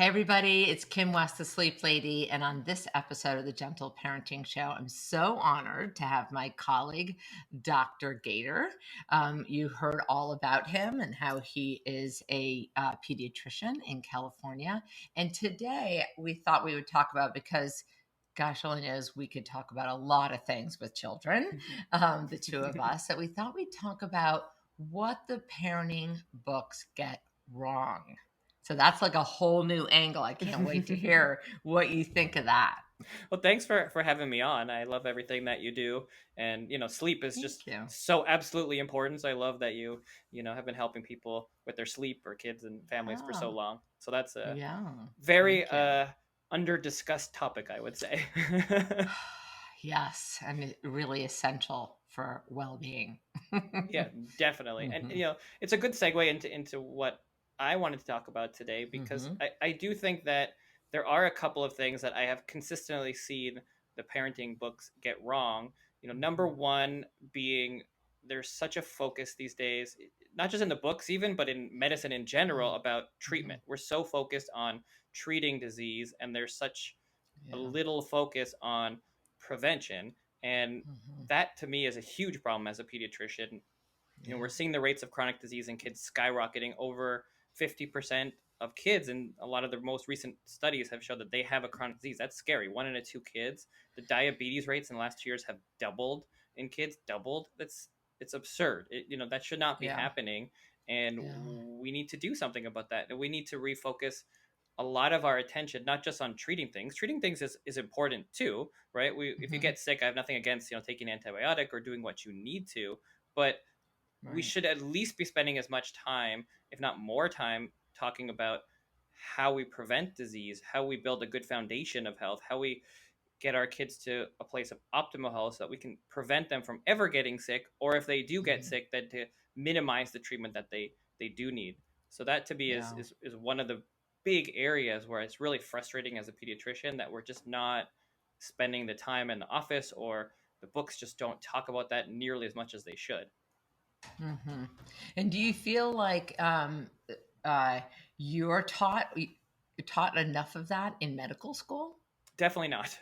everybody, it's Kim West, the Sleep Lady, and on this episode of the Gentle Parenting Show, I'm so honored to have my colleague, Dr. Gator. You heard all about him and how he is a pediatrician in California. And today we thought we would talk about, because gosh only knows we could talk about a lot of things with children, the two of us, that we thought we'd talk about what the parenting books get wrong. So that's like a whole new angle. I can't wait to hear what you think of that. Well, thanks for having me on. I love everything that you do, and sleep is just Thank you. so absolutely important. So I love that you have been helping people with their sleep or kids and families for so Oh, long. So that's a yeah. very Thank you. under discussed topic, I would say. Yes, and really essential for well-being. Yeah, definitely. And Hmm. it's a good segue into what I wanted to talk about today, because Hmm. I do think that there are a couple of things that I have consistently seen the parenting books get wrong. Number Hmm. one being there's such a focus these days, not just in the books even, but in medicine in general, about Hmm. treatment. We're so focused on treating disease, and there's such a Yeah. little focus on prevention. And Hmm. that to me is a huge problem as a pediatrician. We're Yeah. seeing the rates of chronic disease in kids skyrocketing. Over 50% of kids, and a lot of the most recent studies have showed that they have a chronic disease. That's scary. One in two kids. The diabetes rates in the last 2 years have doubled in kids. Doubled. It's absurd. That should not be Yeah. happening, and Yeah. we need to do something about that. And we need to refocus a lot of our attention not just on treating things. Treating things is important too, right? If you Hmm. get sick, I have nothing against taking an antibiotic or doing what you need to, but we Right. should at least be spending as much time, if not more time, talking about how we prevent disease, how we build a good foundation of health, how we get our kids to a place of optimal health so that we can prevent them from ever getting sick, or if they do get Hmm. sick, then to minimize the treatment that they do need. So that to me is Yeah. is one of the big areas where it's really frustrating as a pediatrician that we're just not spending the time in the office, or the books just don't talk about that nearly as much as they should. Hmm. And do you feel like uh, you're taught enough of that in medical school? Definitely not.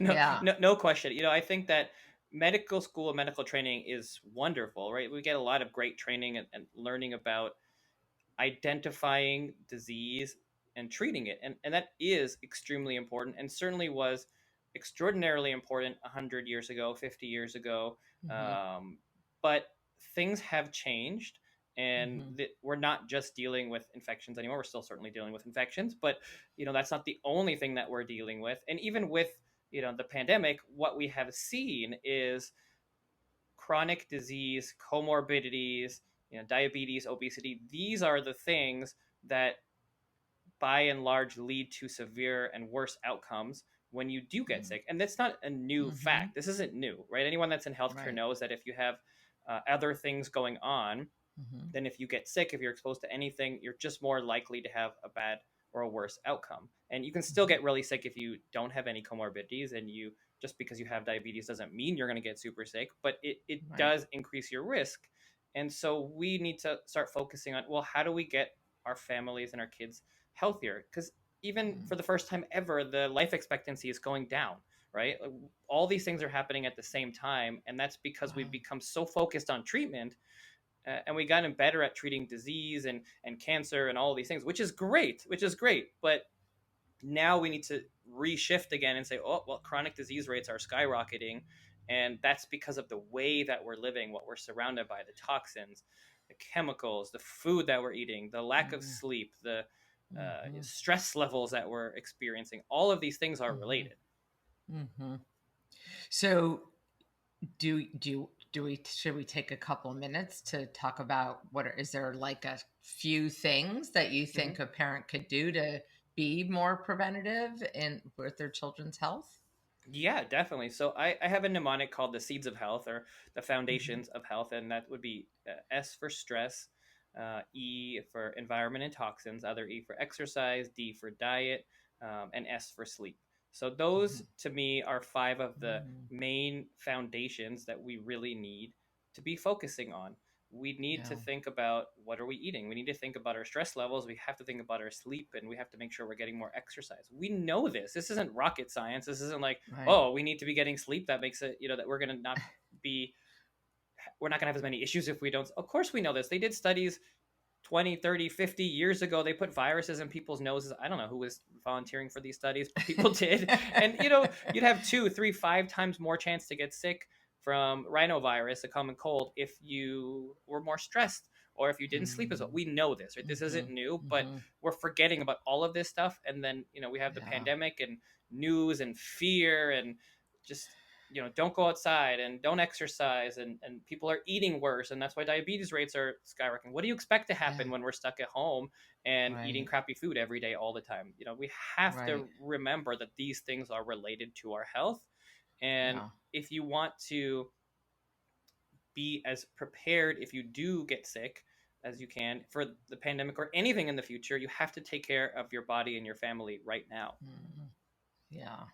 No, Yeah. no question. I think that medical school and medical training is wonderful, right? We get a lot of great training and learning about identifying disease and treating it. And that is extremely important, and certainly was extraordinarily important 100 years ago, 50 years ago. Hmm. Um, but things have changed, and Hmm. we're not just dealing with infections anymore. We're still certainly dealing with infections, but that's not the only thing that we're dealing with. And even with the pandemic, what we have seen is chronic disease, comorbidities, diabetes, obesity. These are the things that, by and large, lead to severe and worse outcomes when you do get sick. And that's not a new Hmm. fact. This isn't new, right? Anyone that's in healthcare Right. knows that if you have other things going on, Hmm. then if you get sick, if you're exposed to anything, you're just more likely to have a bad or a worse outcome. And you can still Hmm. get really sick if you don't have any comorbidities, and you just because you have diabetes doesn't mean you're going to get super sick, but it Right. does increase your risk. And so we need to start focusing on, well, how do we get our families and our kids healthier? Because even for the first time ever, the life expectancy is going down, right? Like, all these things are happening at the same time, and that's because we've Wow. become so focused on treatment, and we gotten better at treating disease and cancer and all of these things, which is great. But now we need to reshift again and say, oh, well, chronic disease rates are skyrocketing, and that's because of the way that we're living, what we're surrounded by, the toxins, the chemicals, the food that we're eating, the lack of Mm-hmm. sleep, the Mm-hmm. stress levels that we're experiencing. All of these things are Mm-hmm. related. Mm-hmm. So do we should we take a couple minutes to talk about is there like a few things that you Mhm. think a parent could do to be more preventative in with their children's health? Yeah, definitely. So I have a mnemonic called the Seeds of Health, or the Hmm. Foundations of Health, and that would be S for stress, E for environment and toxins, other E for exercise, D for diet, and S for sleep. So those to me are five of the Hmm. main foundations that we really need to be focusing on. we need to Yeah. think about what are we eating. We need to think about our stress levels. We have to think about our sleep, and we have to make sure we're getting more exercise. We know this isn't rocket science. This isn't like, Right. oh, we need to be getting sleep, that makes it, that be we're not going to have as many issues if we don't. Of course we know this. They did studies 20, 30, 50 years ago. They put viruses in people's noses. I don't know who was volunteering for these studies, but people did. And you'd have 2, 3, 5 times more chance to get sick from rhinovirus, a common cold, if you were more stressed or if you didn't sleep as well. We know this, right? This isn't new, but Mm-hmm. we're forgetting about all of this stuff. And then we have the Yeah. pandemic and news and fear and just don't go outside and don't exercise, and people are eating worse, and that's why diabetes rates are skyrocketing. What do you expect to Yeah. happen when we're stuck at home and eating Right. crappy food every day all the time? We have Right. to remember that these things are related to our health, and Yeah. if you want to be as prepared if you do get sick as you can for the pandemic or anything in the future, you have to take care of your body and your family right now. Mm. Yeah.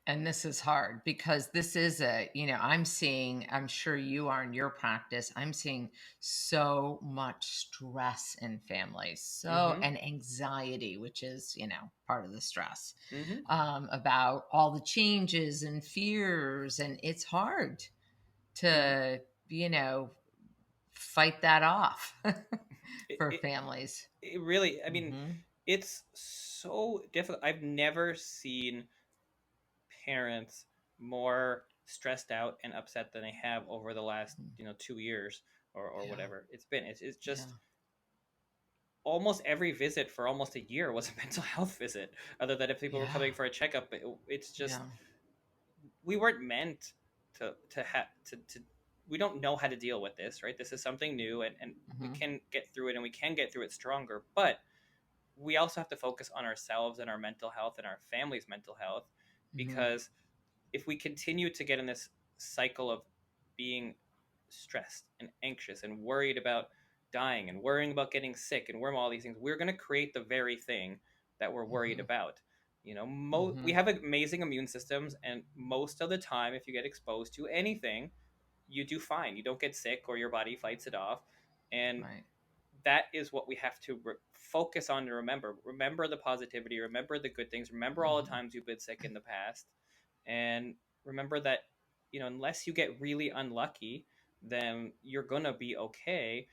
And this is hard because this is I'm seeing, I'm sure you are in your practice, I'm seeing so much stress in families, Mm-hmm. and anxiety, which is, part of the stress, Mm-hmm. about all the changes and fears. And it's hard Mm-hmm. to, you know, fight that off it, for it, families. it really, I mean, Hmm. it's so difficult. I've never seen parents more stressed out and upset than they have over the last 2 years, or Yeah. whatever it's been. It's Yeah. just almost every visit for almost a year was a mental health visit, other than if people were Yeah. coming for a checkup. It's just, Yeah. we weren't meant to have to we don't know how to deal with this, right? This is something new, and we Hmm. can get through it, and we can get through it stronger, but we also have to focus on ourselves and our mental health and our family's mental health, Hmm. because if we continue to get in this cycle of being stressed and anxious and worried about dying and worrying about getting sick and worrying about all these things, we're going to create the very thing that we're worried Hmm. about. We Hmm. have amazing immune systems, and most of the time, if you get exposed to anything, you do fine. You don't get sick, or your body fights it off. And Right. that is what we have to focus on and remember the positivity, remember the good things, remember all the Hmm. times you've been sick in the past, and remember that unless you get really unlucky, then you're gonna be okay.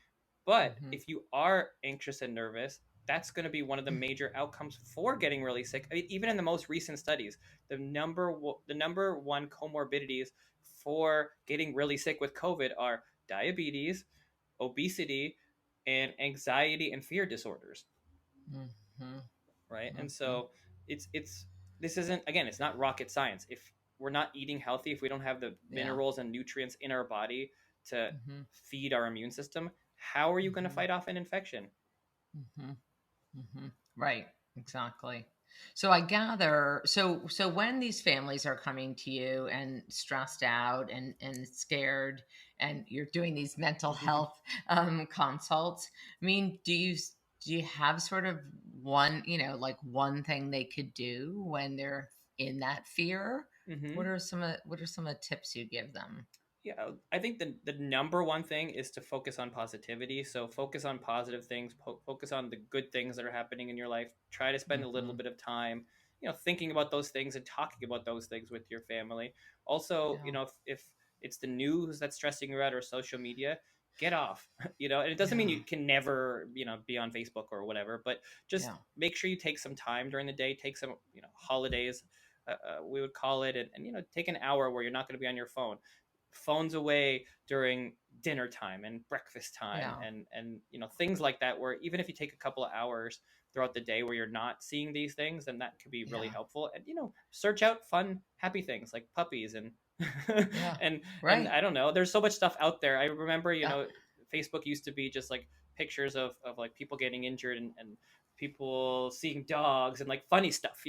But Hmm. if you are anxious and nervous, that's going to be one of the major outcomes for getting really sick. I mean, even in the most recent studies, the number one comorbidities for getting really sick with COVID are diabetes, obesity, and anxiety and fear disorders, Hmm. right? And Hmm. so it's this isn't, again, it's not rocket science. If we're not eating healthy, if we don't have the Yeah. minerals and nutrients in our body to Hmm. feed our immune system, how are you going to Hmm. fight off an infection? Hmm. Hmm. Right. Exactly. So I gather, so when these families are coming to you and stressed out and scared, and you're doing these mental health consults, I mean, do you have sort of one, like one thing they could do when they're in that fear? Mm-hmm. What are some of the tips you give them? Yeah, I think the number one thing is to focus on positivity. So focus on positive things, focus on the good things that are happening in your life. Try to spend a little Hmm. bit of time, thinking about those things and talking about those things with your family. Also, Yeah. if it's the news that's stressing you out or social media, get off. And it doesn't mean Yeah. you can never, be on Facebook or whatever, but just Yeah. make sure you take some time during the day, take some, holidays, we would call it, and take an hour where you're not going to be on your phone. Phones away during dinner time and breakfast time, Yeah. and things like that, where even if you take a couple of hours throughout the day where you're not seeing these things, then that could be really Yeah. helpful. And search out fun, happy things like puppies and Yeah. and Right. I don't know, there's so much stuff out there. I remember, Yeah. Facebook used to be just like pictures of like people getting injured, and people seeing dogs and like funny stuff,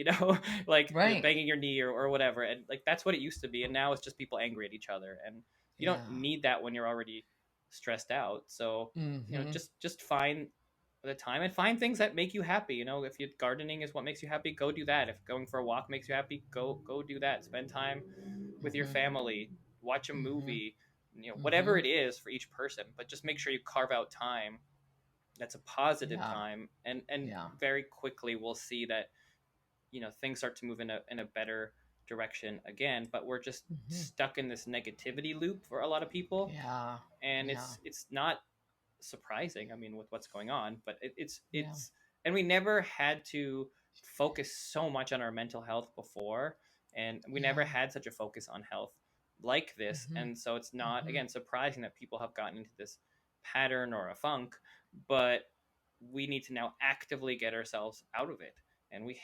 like Right. banging your knee, or whatever. And like that's what it used to be. And now it's just people angry at each other. And you don't Yeah. need that when you're already stressed out. So, Hmm. just find the time and find things that make you happy. If you gardening is what makes you happy, go do that. If going for a walk makes you happy, go do that. Spend time with your Hmm. family, watch a Hmm. movie, whatever Mm-hmm. it is for each person, but just make sure you carve out time that's a positive Yeah. time, and Yeah. very quickly we'll see that things start to move in a better direction again. But we're just Mm-hmm. stuck in this negativity loop for a lot of people, Yeah. and Yeah. it's not surprising, I mean, with what's going on. But Yeah. it's and we never had to focus so much on our mental health before, and we never Yeah. had such a focus on health like this. Mm-hmm. And so it's not, Mm-hmm. again, surprising that people have gotten into this pattern or a funk. But we need to now actively get ourselves out of it, and we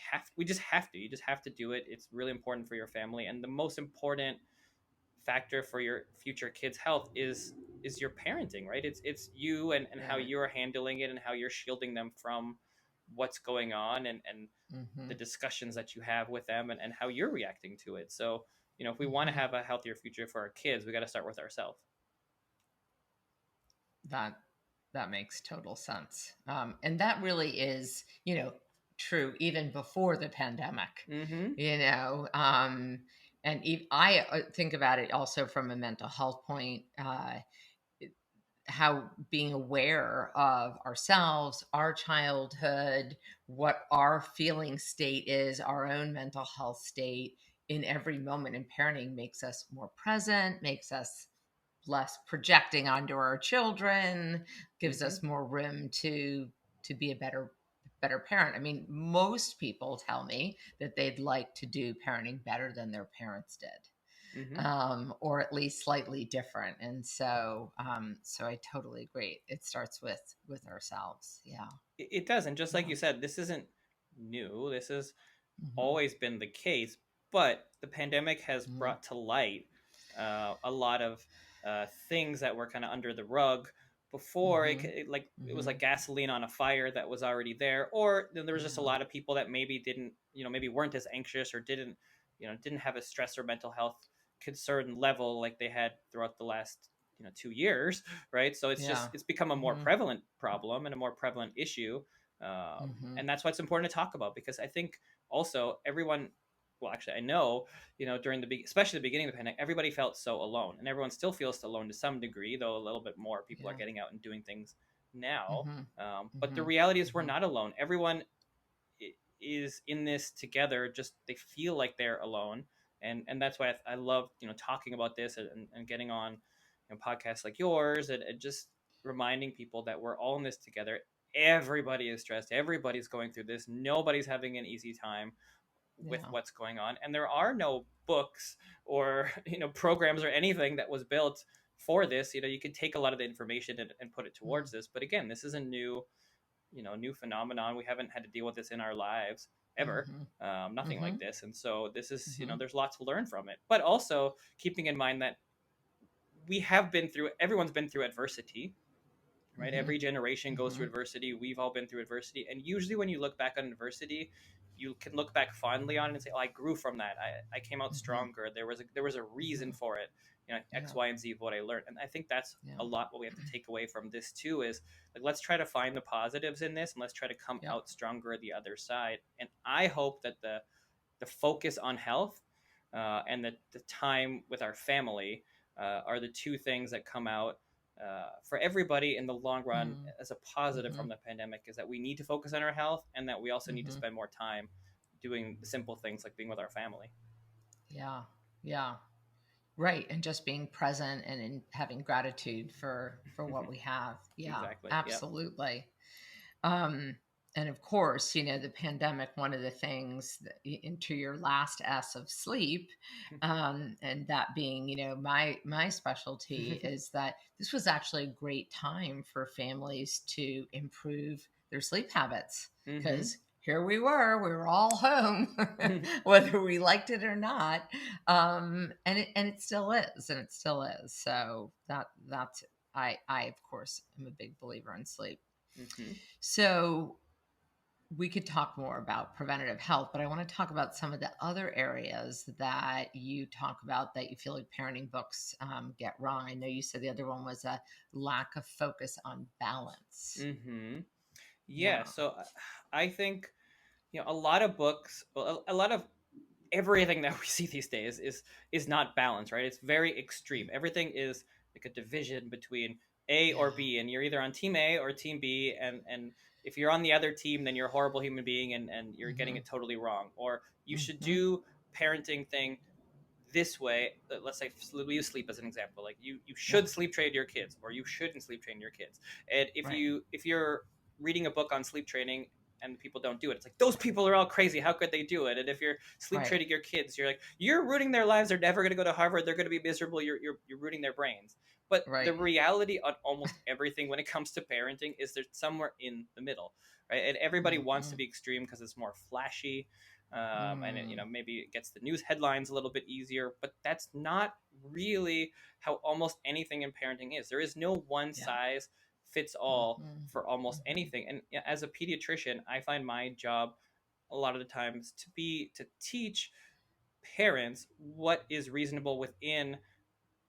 just have to, you just have to do it. It's really important for your family, and the most important factor for your future kids' health is your parenting, right? It's you, and how Right. you're handling it, and how you're shielding them from what's going on, and Mm-hmm. the discussions that you have with them, and how you're reacting to it. So if we want to Mm-hmm. have a healthier future for our kids, we got to start with ourselves. That that makes total sense. And that really is, true even before the pandemic. Mm-hmm. You know, and I think about it also from a mental health point. How being aware of ourselves, our childhood, what our feeling state is, our own mental health state in every moment in parenting makes us more present, makes us less projecting onto our children, gives Mm-hmm. us more room to be a better parent. I mean, most people tell me that they'd like to do parenting better than their parents did, Mm-hmm. or at least slightly different. And so, so I totally agree. It starts with ourselves. Yeah, It does, and just like yeah. you said, this isn't new. This has Hmm. always been the case, but the pandemic has Hmm. brought to light a lot of things that were kind of under the rug before. Hmm. It was Hmm. like gasoline on a fire that was already there, or there was just a Yeah, lot of people that maybe didn't, maybe weren't as anxious, or didn't have a stress or mental health concern level like they had throughout the last 2 years, right? So yeah. it's become a more Hmm. prevalent problem and a more prevalent issue, Hmm. and that's why it's important to talk about, because I think also everyone, well, actually, I know, during especially the beginning of the pandemic, everybody felt so alone, and everyone still feels alone to some degree, though a little bit more people are Yeah. getting out and doing things now. Hmm. But the Hmm. reality is we're Hmm. not alone. Everyone is in this together, just they feel like they're alone. And that's why I love talking about this, and getting on podcasts like yours, and just reminding people that we're all in this together. Everybody is stressed, everybody's going through this, nobody's having an easy time with Yeah. what's going on, and there are no books or programs or anything that was built for this. You could take a lot of the information, and put it towards Mm. this, but again, this is a new phenomenon. We haven't had to deal with this in our lives ever. Mhm. Nothing like Mhm. this, and so this is, Mhm. there's lots to learn from it, but also keeping in mind that everyone's been through adversity, right? Mhm. Every generation goes through Mhm. adversity. We've all been through adversity, and usually when you look back on adversity, you can look back fondly on it and say, "Oh, I grew from that. I came out Mhm. stronger. There was a reason Mhm. for it. X, Yeah. Y, and Z of what I learned." And I think that's Yeah. a lot what we have to take away from this too. Is like, let's try to find the positives in this, and let's try to come Yep. out stronger the other side. And I hope that the focus on health, and the time with our family, are the two things that come out for everybody in the long run Mm. as a positive from Mhm. the pandemic, is that we need to focus on our health, and that we also need to Mhm. spend more time doing the simple things like being with our family. Yeah. Yeah. Right. And just being present and in having gratitude for what we have. Yeah. Exactly. Yep. Absolutely. Um, and of course, the pandemic, one of the things into your last S of sleep, and that being, my specialty is that this was actually a great time for families to improve their sleep habits Mm-hmm. because here we were all home, whether we liked it or not, and it still is, and it still is. So that's I of course am a big believer in sleep. Mm-hmm. So we could talk more about preventative health, but I want to talk about some of the other areas that you talk about that you feel like parenting books get wrong. I know you said the other one was a lack of focus on balance. Mm-hmm. Yeah. Yeah. So I think a lot of books, well, a lot of everything that we see these days is not balanced, right? It's very extreme. Everything is like a division between A or Yeah. B, and you're either on team A or team B, and if you're on the other team, then you're a horrible human being, and you're getting Mhm. it totally wrong. Or you should Mhm. do parenting thing this way. Let's say we use sleep as an example. Like you Yeah. should sleep train your kids, or you shouldn't sleep train your kids. And Right. if you're reading a book on sleep training and people don't do it, it's like those people are all crazy. How could they do it? And if you're sleep Right. training your kids, you're like, you're ruining their lives. They're never going to go to Harvard. They're going to be miserable. You're ruining their brains. But the Right. reality on almost everything when it comes to parenting is there's somewhere in the middle, right? And everybody wants to Mhm. be extreme because it's more flashy, and it, Mm. maybe it gets the news headlines a little bit easier, but that's not really how almost anything in parenting is. There is no one Yeah. size fits all Mhm. for almost Mhm. anything. And as a pediatrician, I find my job a lot of the times to teach parents what is reasonable within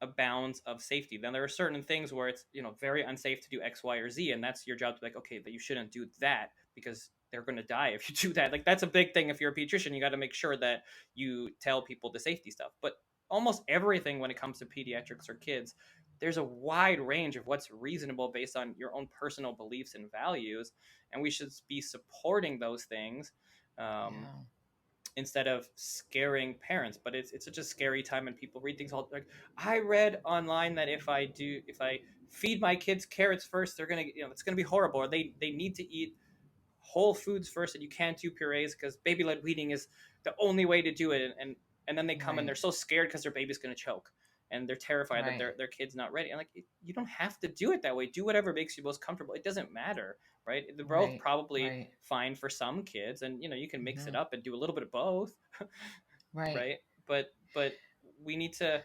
a bounds of safety. Then there are certain things where it's very unsafe to do X, Y, or Z, and that's your job to be like, okay, but you shouldn't do that because they're going to die if you do that. Like that's a big thing. If you're a pediatrician, you got to make sure that you tell people the safety stuff. But almost everything when it comes to pediatrics or kids, there's a wide range of what's reasonable based on your own personal beliefs and values, and we should be supporting those things. Um, Yeah. instead of scaring parents. But it's such a scary time, and people read things all like, I read online that if I feed my kids carrots first, they're gonna it's gonna be horrible, or they need to eat whole foods first, and you can't do purees because baby led weaning is the only way to do it. And then they come and they're Right. so scared because their baby's going to choke, and they're terrified that Right. their kid's not ready. And like, you don't have to do it that way. Do whatever makes you most comfortable. It doesn't matter, right? They're both Right. probably Right. fine for some kids, and you can mix it Mhm. up and do a little bit of both. Right. Right? But we need to,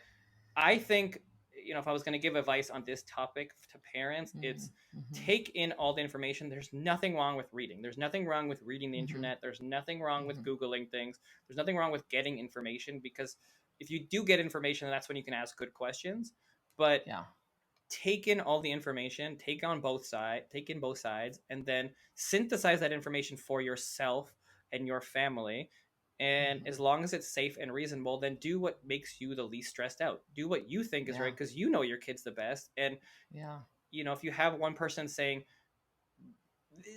I think, if I was going to give advice on this topic to parents, Mm. it's Mhm. take in all the information. There's nothing wrong with reading. There's nothing wrong with reading the Mhm. internet. There's nothing wrong with Mhm. Googling things. There's nothing wrong with getting information, because if you do get information, that's when you can ask good questions. But Yeah. take in all the information, take in both sides, and then synthesize that information for yourself and your family. And Mhm. as long as it's safe and reasonable, then do what makes you the least stressed out. Do what you think is right Yeah. because you know your kid's the best. And Yeah. if you have one person saying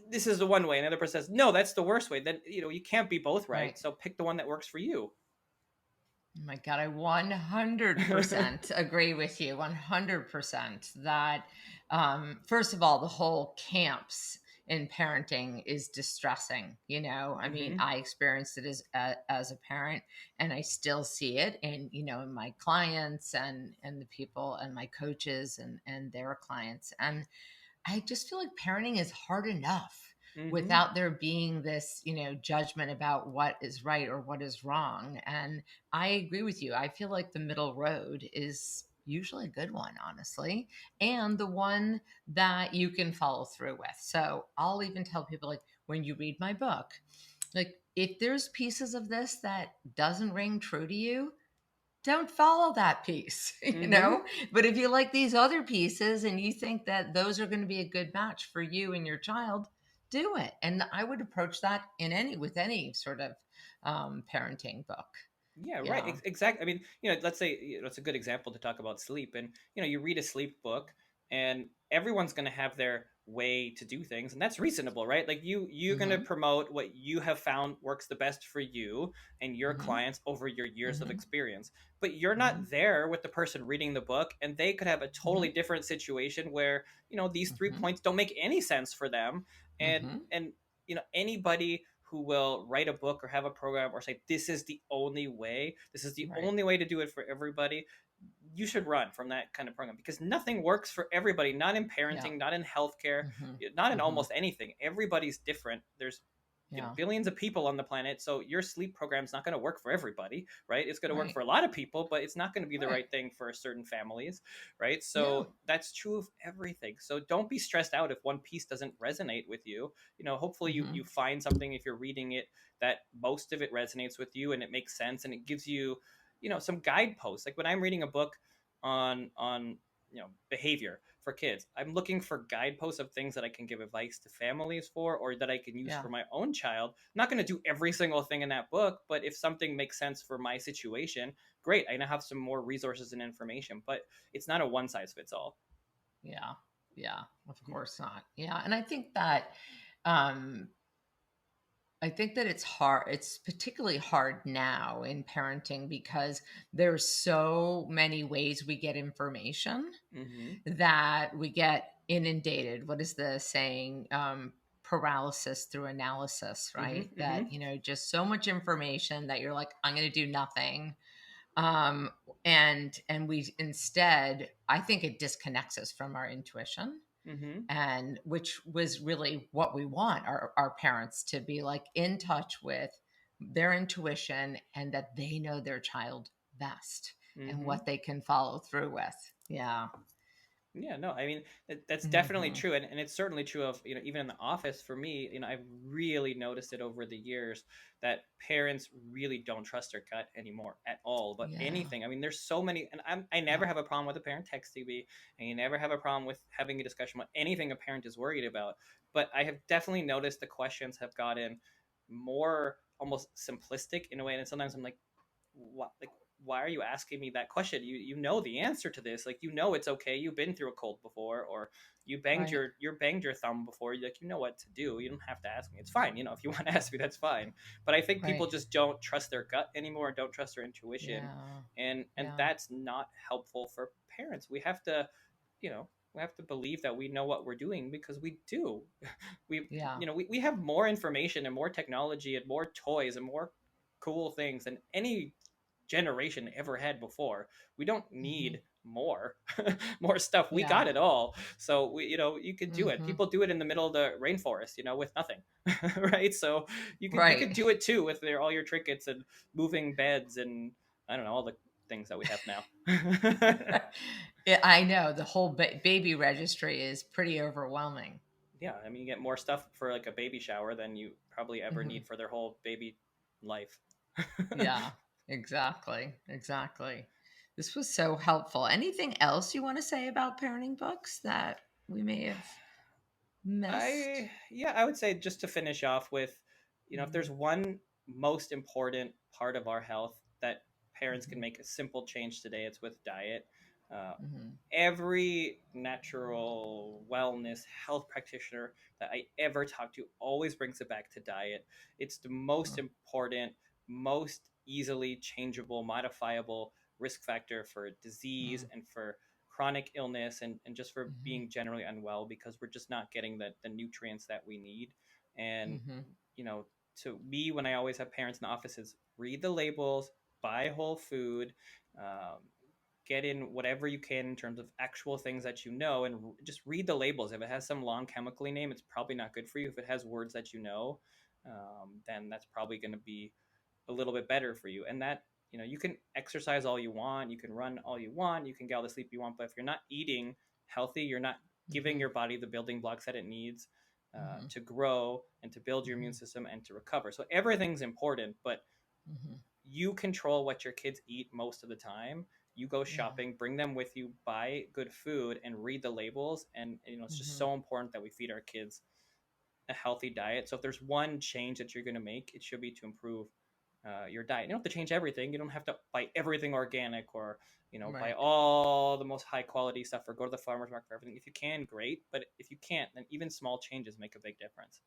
this is the one way, and another person says no, that's the worst way, then you can't be both right. Right. So pick the one that works for you. Oh my God, I 100% agree with you. 100% that, first of all, the whole camps in parenting is distressing. I mean, Mm-hmm. I experienced it as a parent, and I still see it in my clients and the people and my coaches and their clients. And I just feel like parenting is hard enough Mm-hmm. without there being this, judgment about what is right or what is wrong. And I agree with you. I feel like the middle road is usually a good one, honestly, and the one that you can follow through with. So I'll even tell people, like, when you read my book, like, if there's pieces of this that doesn't ring true to you, don't follow that piece, Mm-hmm. But if you like these other pieces and you think that those are going to be a good match for you and your child, do it. And I would approach that with any sort of parenting book. Yeah, right. Yeah. Exactly. I mean, let's say it's a good example to talk about sleep, and you read a sleep book, and everyone's going to have their way to do things, and that's reasonable, right? Like you're going to Mm-hmm. promote what you have found works the best for you and your Mm-hmm. clients over your years of Mm-hmm. experience. But you're Mm-hmm. not there with the person reading the book, and they could have a Mm-hmm. totally different situation where these three Mm-hmm. points don't make any sense for them, and Mm-hmm. anybody who will write a book or have a program or say this is the only way, this is the Right. only way to do it for everybody, you should run from that kind of program, because nothing works for everybody. Not in Yeah. parenting, not in healthcare, Mm-hmm. not in Mm-hmm. almost anything. Everybody's different. There's Yeah. billions of people on the planet, so your sleep program is not going to work for everybody, right? It's going to work Right. for a lot of people, but it's not going to be the Right. right thing for certain families, right? Yeah. So that's true of everything. So don't be stressed out if one piece doesn't resonate with you. Hopefully you Mm-hmm. you find something, if you're reading it, that most of it resonates with you and it makes sense, and it gives you some guideposts. Like when I'm reading a book on behavior for kids, I'm looking for guideposts of things that I can give advice to families for, or that I can use Yeah. for my own child. I'm not going to do every single thing in that book, but if something makes sense for my situation, great. I now have some more resources and information, but it's not a one size fits all. Yeah. Yeah. Of course not. Yeah. And um, I think that it's hard. It's particularly hard now in parenting because there's so many ways we get information Mm-hmm. that we get inundated. What is the saying? Paralysis through analysis, Mm-hmm. right? Mm-hmm. That, just so much information that you're like, I'm going to do nothing. Um, and we instead, I think it disconnects us from our intuition, Mm-hmm. and which was really what we want our parents to be like in touch with their intuition, and that they know their child best and Mm-hmm. what they can follow through with. Yeah. Yeah, no, I mean that's definitely Hmm. true, and it's certainly true of even in the office for me. I've really noticed it over the years that parents really don't trust their gut anymore at all. But Yeah. anything, I mean, there's so many, and I Yeah. never have a problem with a parent texting me, and you never have a problem with having a discussion about anything a parent is worried about. But I have definitely noticed the questions have gotten more almost simplistic in a way, and sometimes I'm like, what, like, why are you asking me that question? You know the answer to this. Like, it's okay. You've been through a cold before, or Right. you banged your thumb before. You like, you know what to do. You don't have to ask me. It's fine. If you want to ask me, that's fine. But I think people Right. just don't trust their gut anymore. Don't trust their intuition, Yeah. and Yeah. that's not helpful for parents. We have to believe that we know what we're doing, because we do. Yeah. We have more information and more technology and more toys and more cool things than any generation ever had before. We don't Hmm. need more more stuff. We Yeah. got it all. So you could do it. Hmm. People do it in the middle of the rainforest, with nothing. Right? So you could Right. do it too with all your trinkets and moving beds and I don't know, all the things that we have now. Yeah, I know the whole baby registry is pretty overwhelming. Yeah, I mean, you get more stuff for like a baby shower than you probably ever Hmm. need for their whole baby life. Yeah, exactly. Exactly. This was so helpful. Anything else you want to say about parenting books that we may have missed? I would say, just to finish off with, if Mm-hmm. there's one most important part of our health that parents can Hmm. make a simple change today, it's with diet. Uh, Hmm. every natural wellness health practitioner that I ever talk to always brings it back to diet. It's the most important, most easily changeable, modifiable risk factor for disease and for chronic illness, and just for Hmm. being generally unwell, because we're just not getting the nutrients that we need. And, Hmm. you know, to me, when I always have parents in the offices, read the labels, buy whole food, um, get in whatever you can in terms of actual things that and just read the labels. If it has some long chemically name, it's probably not good for you. If it has words that then that's probably going to be a little bit better for you. And that, you can exercise all you want, you can run all you want, you can get all the sleep you want, but if you're not eating healthy, you're not giving Hmm. your body the building blocks that it needs Hmm. to grow and to build your immune Hmm. system and to recover. So everything's important, but Hmm. you control what your kids eat most of the time. You go Yeah. shopping, bring them with you, buy good food, and read the labels. And it's just Hmm. so important that we feed our kids a healthy diet. So if there's one change that you're going to make, it should be to improve your diet. You don't have to change everything. You don't have to buy everything organic, or buy Right. all the most high quality stuff, or go to the farmer's market for everything. If you can, great. But if you can't, then even small changes make a big difference.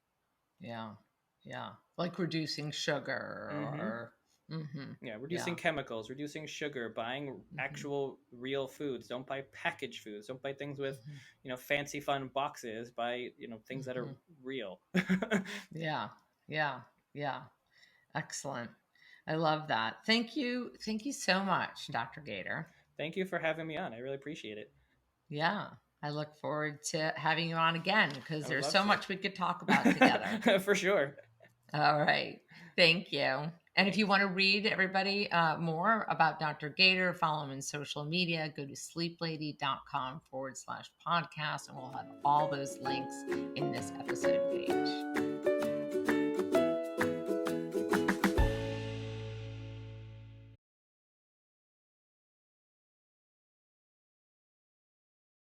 Yeah. Yeah. Like reducing sugar Mm-hmm. or, hmm, Yeah, reducing yeah. chemicals, reducing sugar, buying Hmm. actual real foods. Don't buy packaged foods. Don't buy things with, Hmm. fancy fun boxes. Buy, things that are Hmm. real. Yeah. Yeah. Yeah. Excellent. I love that. Thank you. Thank you so much, Dr. Gator. Thank you for having me on. I really appreciate it. Yeah. I look forward to having you on again because I would there's love so much we could talk about together. to. For sure. All right. Thank you. And if you Thanks. want to read everybody more about Dr. Gator, follow him on social media, go to sleeplady.com/podcast, and we'll have all those links in this episode